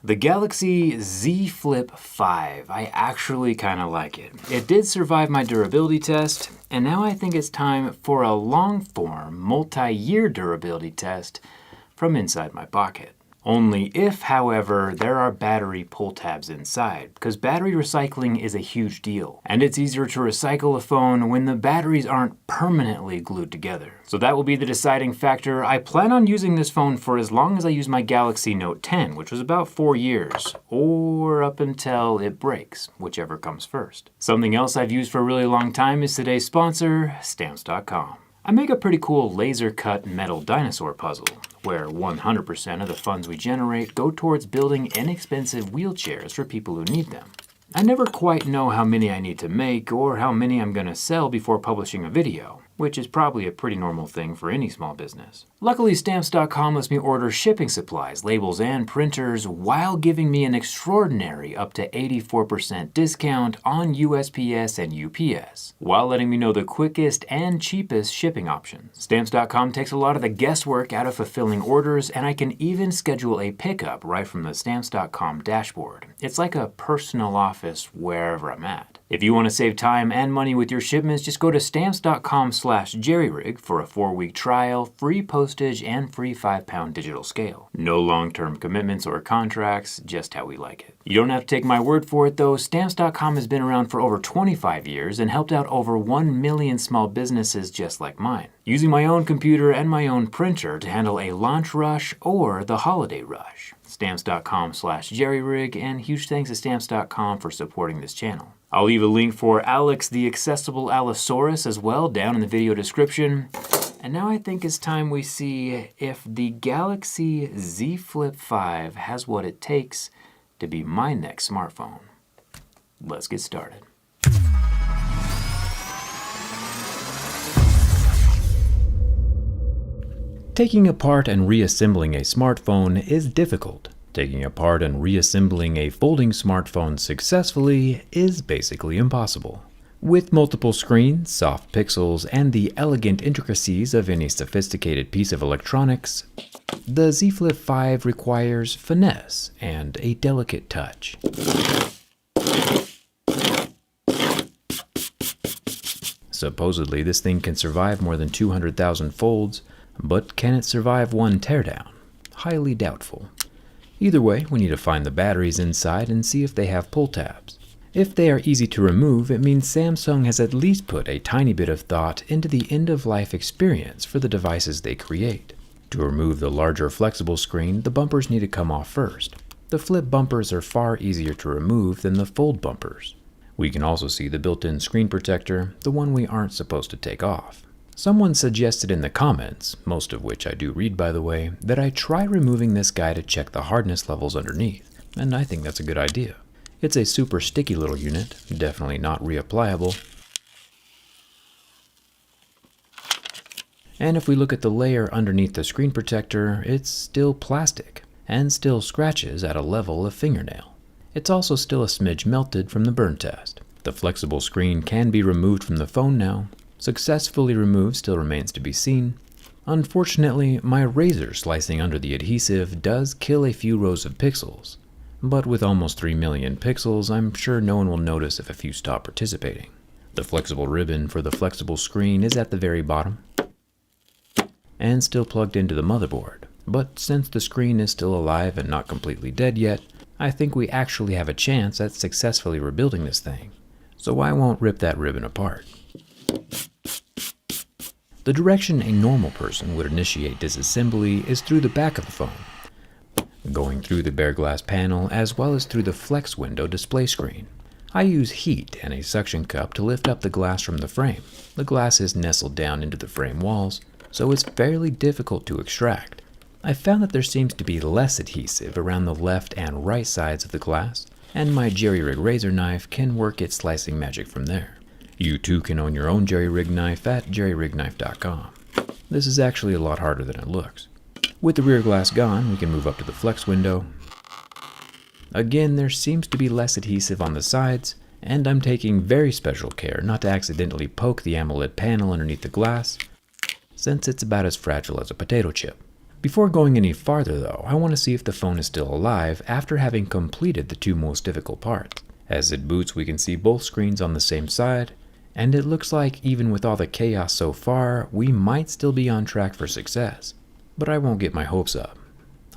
The Galaxy Z Flip 5. I actually kind of like it. It did survive my durability test, and now I think it's time for a long-form, multi-year durability test from inside my pocket. Only if, however, there are battery pull tabs inside, because battery recycling is a huge deal, and it's easier to recycle a phone when the batteries aren't permanently glued together. So that will be the deciding factor. I plan on using this phone for as long as I use my Galaxy Note 10, which was about 4 years, or up until it breaks, whichever comes first. Something else I've used for a really long time is today's sponsor, Stamps.com. I make a pretty cool laser-cut metal dinosaur puzzle, where 100% of the funds we generate go towards building inexpensive wheelchairs for people who need them. I never quite know how many I need to make or how many I'm going to sell before publishing a video, which is probably a pretty normal thing for any small business. Luckily, Stamps.com lets me order shipping supplies, labels, and printers while giving me an extraordinary up to 84% discount on USPS and UPS, while letting me know the quickest and cheapest shipping options. Stamps.com takes a lot of the guesswork out of fulfilling orders, and I can even schedule a pickup right from the Stamps.com dashboard. It's like a personal office wherever I'm at. If you want to save time and money with your shipments, just go to stamps.com/jerryrig for a 4-week trial, free postage, and free 5-pound digital scale. No long-term commitments or contracts, just how we like it. You don't have to take my word for it though. Stamps.com has been around for over 25 years and helped out over 1 million small businesses just like mine, using my own computer and my own printer to handle a launch rush or the holiday rush. Stamps.com/jerryrig, and huge thanks to Stamps.com for supporting this channel. I'll leave a link for Alex the Accessible Allosaurus as well down in the video description. And now I think it's time we see if the Galaxy Z Flip 5 has what it takes to be my next smartphone. Let's get started. Taking apart and reassembling a smartphone is difficult. Taking apart and reassembling a folding smartphone successfully is basically impossible. With multiple screens, soft pixels, and the elegant intricacies of any sophisticated piece of electronics, the Z Flip 5 requires finesse and a delicate touch. Supposedly, this thing can survive more than 200,000 folds, but can it survive one teardown? Highly doubtful. Either way, we need to find the batteries inside and see if they have pull tabs. If they are easy to remove, it means Samsung has at least put a tiny bit of thought into the end-of-life experience for the devices they create. To remove the larger flexible screen, the bumpers need to come off first. The flip bumpers are far easier to remove than the fold bumpers. We can also see the built-in screen protector, the one we aren't supposed to take off. Someone suggested in the comments, most of which I do read by the way, that I try removing this guy to check the hardness levels underneath, and I think that's a good idea. It's a super sticky little unit, definitely not reapplicable. And if we look at the layer underneath the screen protector, it's still plastic, and still scratches at a level of fingernail. It's also still a smidge melted from the burn test. The flexible screen can be removed from the phone now. Successfully removed still remains to be seen. Unfortunately, my razor slicing under the adhesive does kill a few rows of pixels, but with almost 3 million pixels, I'm sure no one will notice if a few stop participating. The flexible ribbon for the flexible screen is at the very bottom, and still plugged into the motherboard, but since the screen is still alive and not completely dead yet, I think we actually have a chance at successfully rebuilding this thing, so I won't rip that ribbon apart. The direction a normal person would initiate disassembly is through the back of the phone, going through the bare glass panel as well as through the flex window display screen. I use heat and a suction cup to lift up the glass from the frame. The glass is nestled down into the frame walls, so it's fairly difficult to extract. I found that there seems to be less adhesive around the left and right sides of the glass, and my JerryRig razor knife can work its slicing magic from there. You too can own your own JerryRig knife at JerryRigKnife.com. This is actually a lot harder than it looks. With the rear glass gone, we can move up to the flex window. Again, there seems to be less adhesive on the sides, and I'm taking very special care not to accidentally poke the AMOLED panel underneath the glass, since it's about as fragile as a potato chip. Before going any farther though, I want to see if the phone is still alive after having completed the two most difficult parts. As it boots, we can see both screens on the same side, and it looks like even with all the chaos so far, we might still be on track for success. But I won't get my hopes up.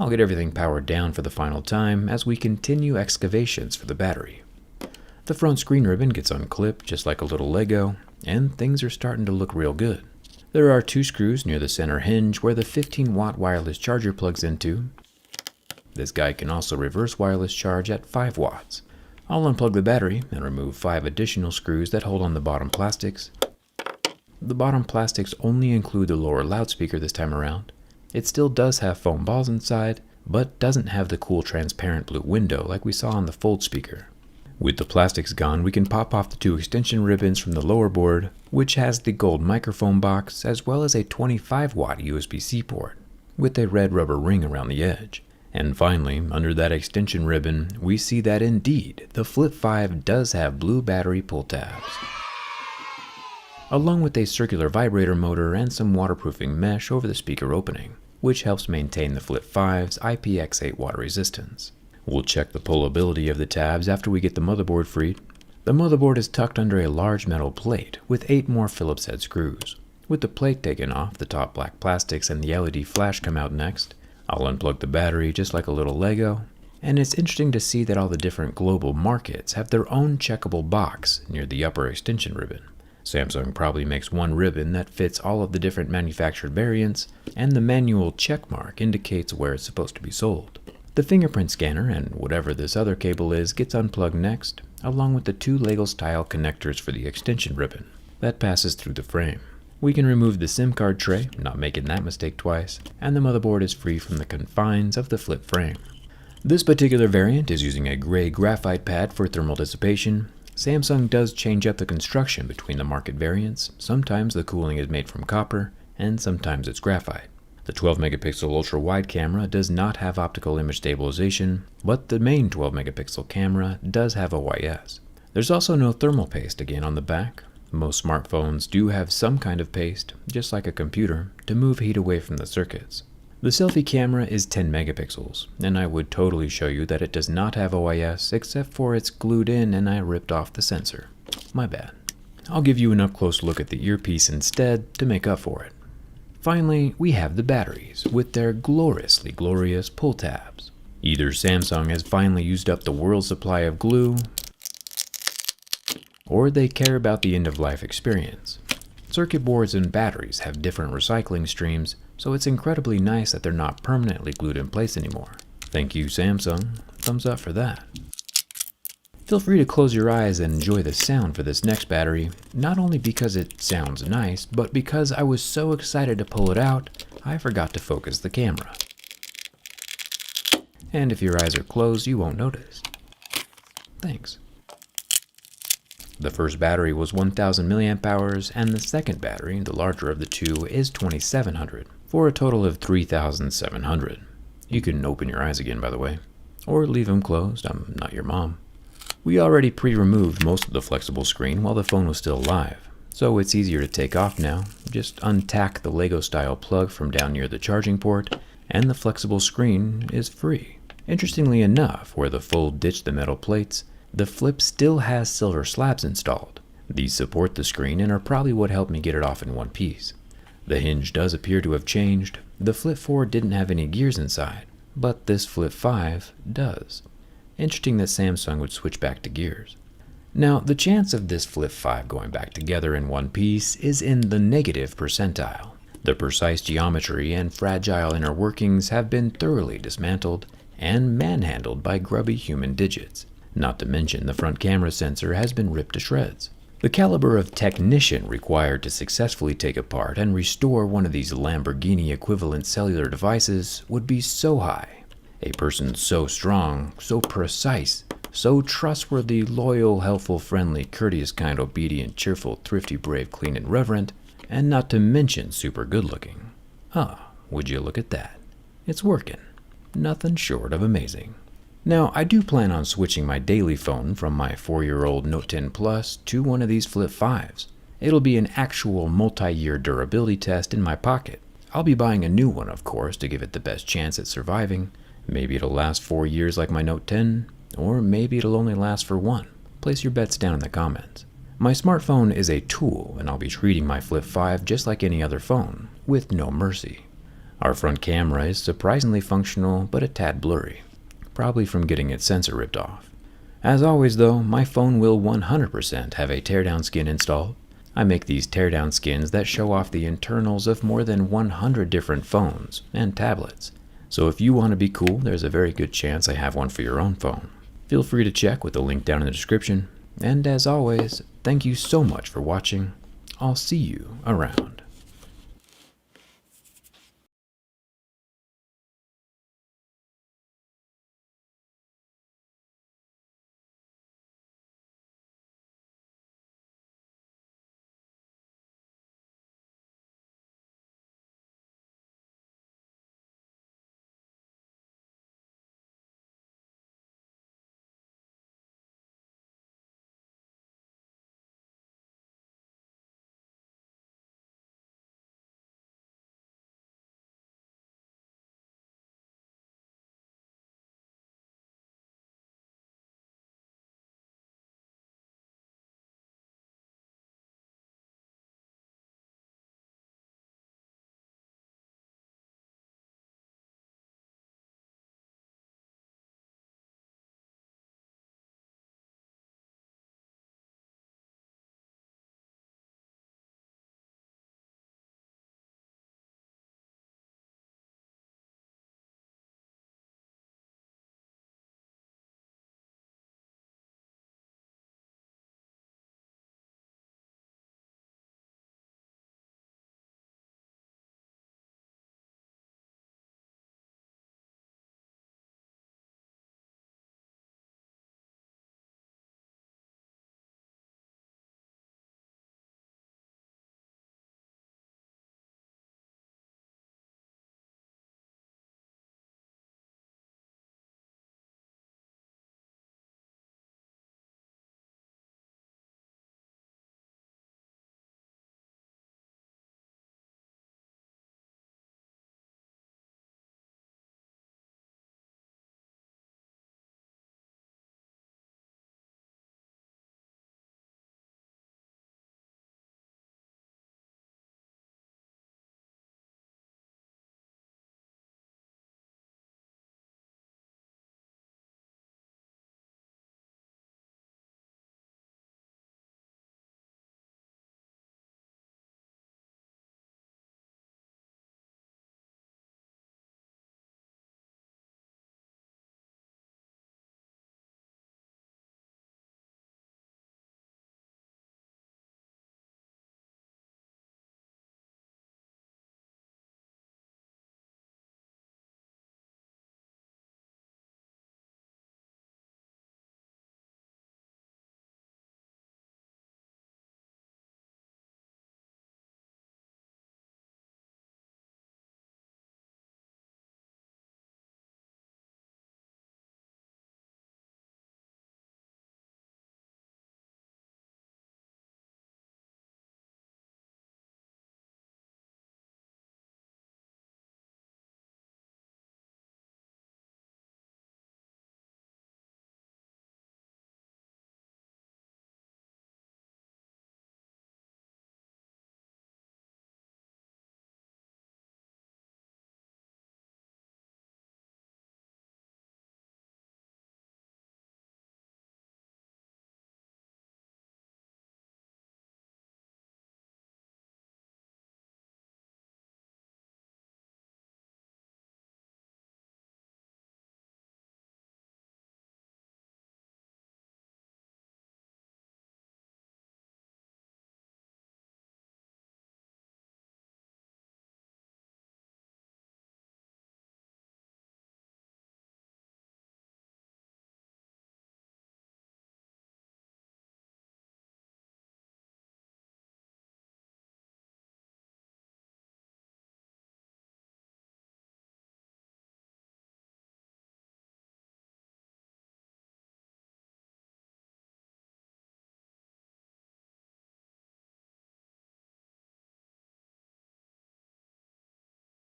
I'll get everything powered down for the final time as we continue excavations for the battery. The front screen ribbon gets unclipped just like a little Lego, and things are starting to look real good. There are two screws near the center hinge where the 15-watt wireless charger plugs into. This guy can also reverse wireless charge at 5 watts. I'll unplug the battery and remove 5 additional screws that hold on the bottom plastics. The bottom plastics only include the lower loudspeaker this time around. It still does have foam balls inside, but doesn't have the cool transparent blue window like we saw on the Fold speaker. With the plastics gone, we can pop off the 2 extension ribbons from the lower board, which has the gold microphone box as well as a 25-watt USB-C port, with a red rubber ring around the edge. And finally, under that extension ribbon, we see that indeed, the Flip 5 does have blue battery pull tabs, along with a circular vibrator motor and some waterproofing mesh over the speaker opening, which helps maintain the Flip 5's IPX8 water resistance. We'll check the pullability of the tabs after we get the motherboard freed. The motherboard is tucked under a large metal plate with 8 more Phillips head screws. With the plate taken off, the top black plastics and the LED flash come out next. I'll unplug the battery just like a little Lego, and it's interesting to see that all the different global markets have their own checkable box near the upper extension ribbon. Samsung probably makes one ribbon that fits all of the different manufactured variants, and the manual check mark indicates where it's supposed to be sold. The fingerprint scanner and whatever this other cable is gets unplugged next, along with the 2 Lego style connectors for the extension ribbon. That passes through the frame. We can remove the SIM card tray, not making that mistake twice, and the motherboard is free from the confines of the flip frame. This particular variant is using a gray graphite pad for thermal dissipation. Samsung does change up the construction between the market variants. Sometimes the cooling is made from copper, and sometimes it's graphite. The 12-megapixel ultra-wide camera does not have optical image stabilization, but the main 12-megapixel camera does have OIS. There's also no thermal paste again on the back. Most smartphones do have some kind of paste, just like a computer, to move heat away from the circuits. The selfie camera is 10 megapixels, and I would totally show you that it does not have OIS except for it's glued in and I ripped off the sensor. My bad. I'll give you an up-close look at the earpiece instead to make up for it. Finally, we have the batteries with their gloriously glorious pull tabs. Either Samsung has finally used up the world's supply of glue, or they care about the end-of-life experience. Circuit boards and batteries have different recycling streams, so it's incredibly nice that they're not permanently glued in place anymore. Thank you, Samsung. Thumbs up for that. Feel free to close your eyes and enjoy the sound for this next battery, not only because it sounds nice, but because I was so excited to pull it out, I forgot to focus the camera. And if your eyes are closed, you won't notice. Thanks. The first battery was 1000 milliamp hours, and the second battery, the larger of the two, is 2700, for a total of 3700. You can open your eyes again, by the way, or leave them closed. I'm not your mom. We already pre-removed most of the flexible screen while the phone was still alive, so it's easier to take off now. Just untack the Lego style plug from down near the charging port, and the flexible screen is free. Interestingly enough, where the Fold ditched the metal plates, the Flip still has silver slabs installed. These support the screen and are probably what helped me get it off in one piece. The hinge does appear to have changed. The Flip 4 didn't have any gears inside, but this Flip 5 does. Interesting that Samsung would switch back to gears. Now, the chance of this Flip 5 going back together in one piece is in the negative percentile. The precise geometry and fragile inner workings have been thoroughly dismantled and manhandled by grubby human digits. Not to mention the front camera sensor has been ripped to shreds. The caliber of technician required to successfully take apart and restore one of these Lamborghini equivalent cellular devices would be so high. A person so strong, so precise, so trustworthy, loyal, helpful, friendly, courteous, kind, obedient, cheerful, thrifty, brave, clean, and reverent, and not to mention super good looking. Ah, would you look at that? It's working. Nothing short of amazing. Now, I do plan on switching my daily phone from my 4-year-old Note 10 Plus to one of these Flip 5s. It'll be an actual multi-year durability test in my pocket. I'll be buying a new one, of course, to give it the best chance at surviving. Maybe it'll last 4 years like my Note 10, or maybe it'll only last for 1. Place your bets down in the comments. My smartphone is a tool, and I'll be treating my Flip 5 just like any other phone, with no mercy. Our front camera is surprisingly functional, but a tad blurry, probably from getting its sensor ripped off. As always though, my phone will 100% have a teardown skin installed. I make these teardown skins that show off the internals of more than 100 different phones and tablets. So if you want to be cool, there's a very good chance I have one for your own phone. Feel free to check with the link down in the description. And as always, thank you so much for watching. I'll see you around.